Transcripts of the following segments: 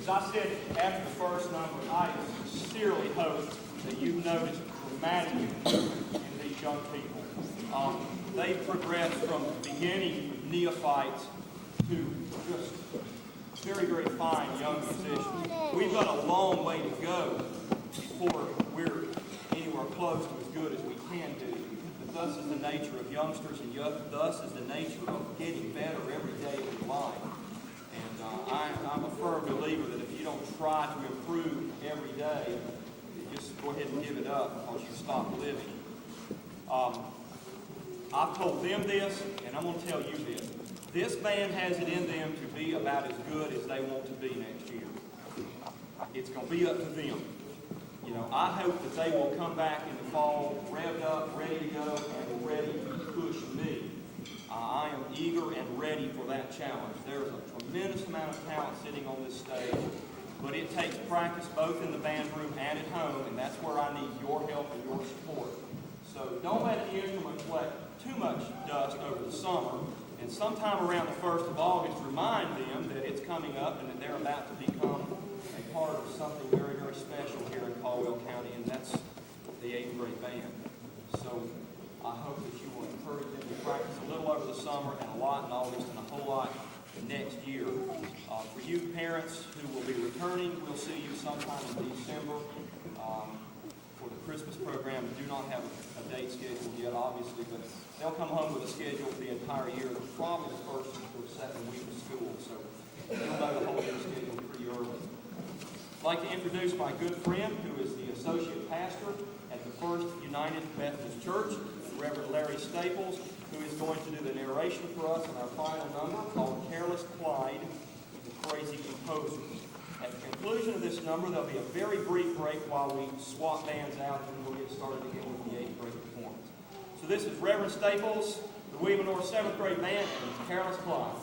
As I said after the first number, I sincerely hope that you've noticed dramatic improvement in these young people. They've progressed from beginning neophytes to just very, very fine young musicians. We've got a long way to go before we're anywhere close to as good as we can do. But thus is the nature of youngsters, and thus is the nature of getting better every day of your life. And I'm a firm believer that if you don't try to improve every day, you just go ahead and give it up because you stop living. I've told them this, and I'm going to tell you this. This band has it in them to be about as good as they want to be next year. It's going to be up to them. You know, I hope that they will come back in the fall revved up, ready to go, and ready to push me. I am eager and ready for that challenge. There's a tremendous amount of talent sitting on this stage, but it takes practice both in the band room and at home, and that's where I need your help and your support. So don't let the instrument collect too much dust over the summer, and sometime around the 1st of August, remind them that it's coming up and that they're about to become a part of something very, very special here in Caldwell County, and that's the 8th grade band. So I hope that you will encourage them to practice a little over the summer and a lot in August and a whole lot next year. For you parents who will be returning, we'll see you sometime in December for the Christmas program. We do not have a date scheduled yet, obviously, but they'll come home with a schedule for the entire year, probably the first or second week of school, so they'll know the whole year schedule pretty early. I'd like to introduce my good friend, who is the associate pastor at the First United Methodist Church, Reverend Larry Staples, who is going to do the narration for us in our final number called Careless Clyde, the Crazy Composer. At the conclusion of this number, there'll be a very brief break while we swap bands out, and we'll get started again with the 8th grade performance. So this is Reverend Staples, the William Lenoir 7th grade band, and Careless Clyde.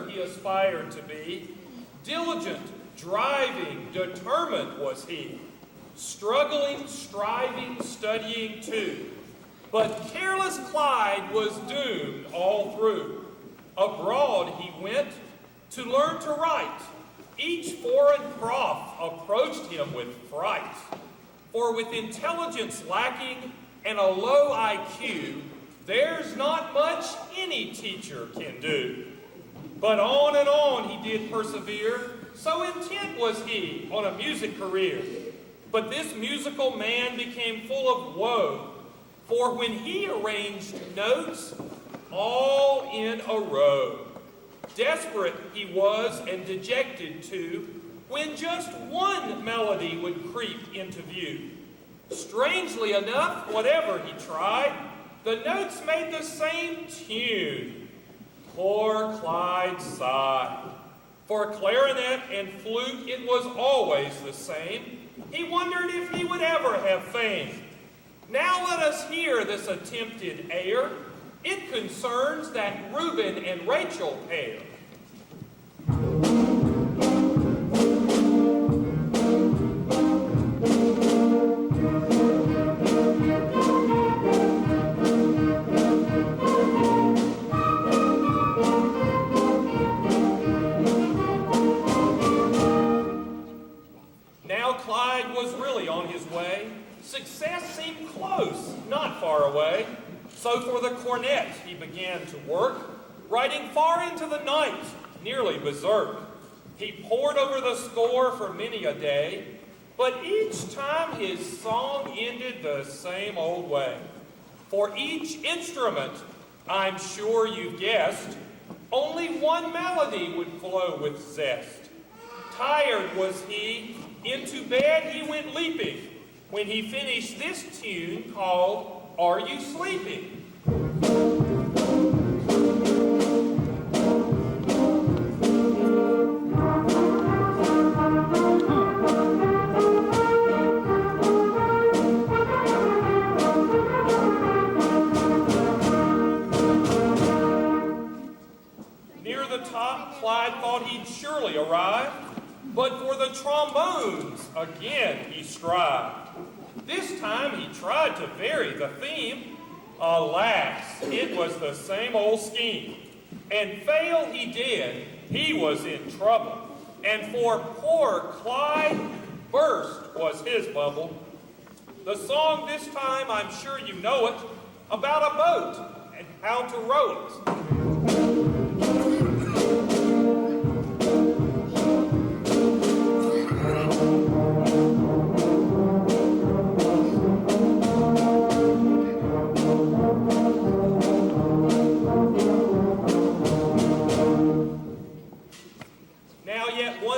He aspired to be. Diligent, driving, determined was he. Struggling, striving, studying too. But careless Clyde was doomed all through. Abroad he went to learn to write. Each foreign prof approached him with fright. For with intelligence lacking and a low IQ, there's not much any teacher can do. But on and on he did persevere, so intent was he on a music career. But this musical man became full of woe, for when he arranged notes all in a row, desperate he was and dejected too, when just one melody would creep into view. Strangely enough, whatever he tried, the notes made the same tune. Poor Clyde sighed. For clarinet and flute it was always the same. He wondered if he would ever have fame. Now let us hear this attempted air. It concerns that Reuben and Rachel pair. Clyde was really on his way. Success seemed close, not far away. So for the cornet he began to work, writing far into the night, nearly berserk. He pored over the score for many a day, but each time his song ended the same old way. For each instrument, I'm sure you've guessed, Only one melody would flow with zest. Tired was he, into bed he went leaping, when he finished this tune called, Are You Sleeping? Near the top, Clyde thought he'd surely arrive, but for the trombones, again he strived. This time he tried to vary the theme. Alas, it was the same old scheme. And fail he did, he was in trouble. And for poor Clyde, burst was his bubble. The song this time, I'm sure you know it, about a boat and how to row it.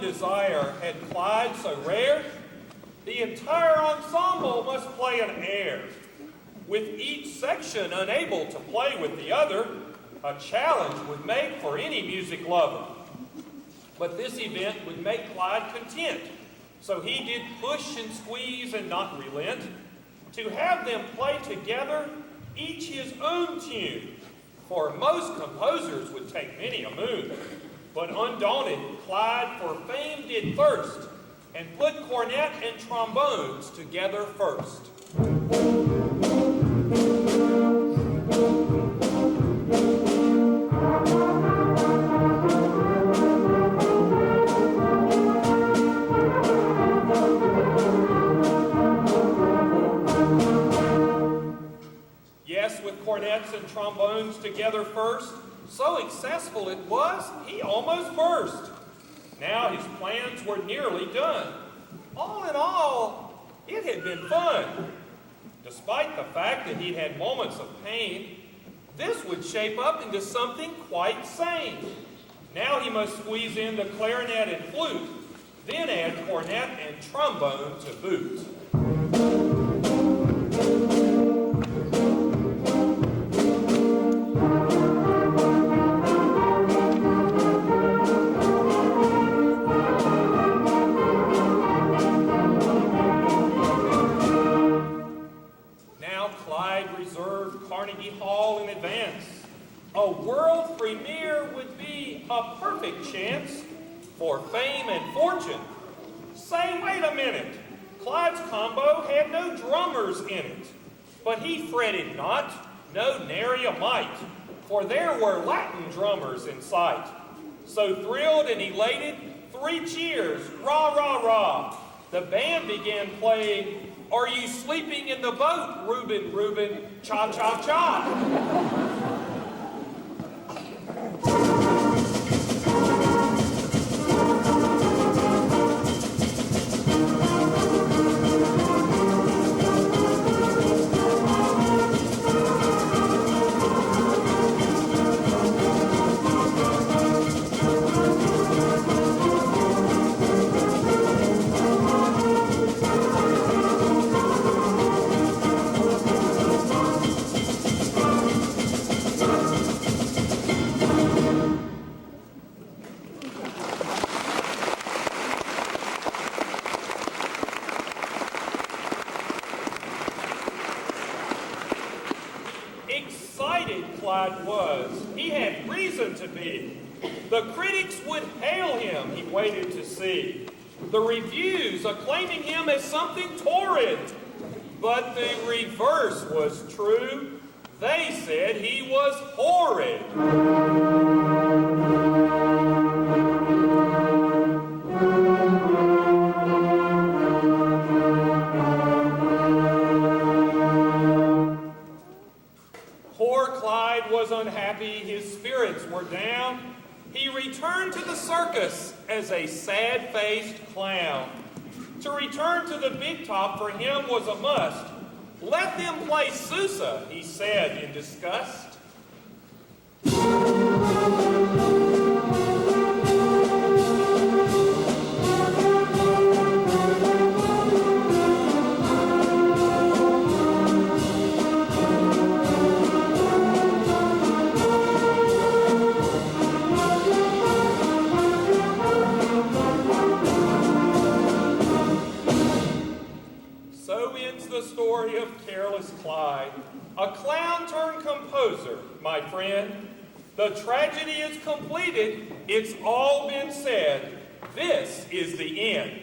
Desire had Clyde so rare, the entire ensemble must play an air. With each section unable to play with the other, a challenge would make for any music lover. But this event would make Clyde content, so he did push and squeeze and not relent, to have them play together, each his own tune, for most composers would take many a moon. But undaunted, Clyde for fame did thirst, and put cornet and trombones together first. Yes, with cornets and trombones together first, so successful it was, he almost burst. Now his plans were nearly done. All in all, it had been fun. Despite the fact that he'd had moments of pain, this would shape up into something quite sane. Now he must squeeze in the clarinet and flute, then add cornet and trombone to boot. Hall in advance. A world premiere would be a perfect chance for fame and fortune. Say, wait a minute. Clyde's combo had no drummers in it. But he fretted not, no nary a mite, for there were Latin drummers in sight. So thrilled and elated, 3 cheers, rah, rah, rah. The band began playing, Are You Sleeping in the Boat, Reuben, Reuben, cha, cha, cha. Excited Clyde was. He had reason to be. The critics would hail him, he waited to see. The reviews acclaiming him as something torrid. But the reverse was true. They said he was horrid. Was unhappy, his spirits were down. He returned to the circus as a sad-faced clown. To return to the big top for him was a must. Let them play Sousa, he said in disgust. a clown turned composer, my friend. The tragedy is completed. It's all been said. This is the end.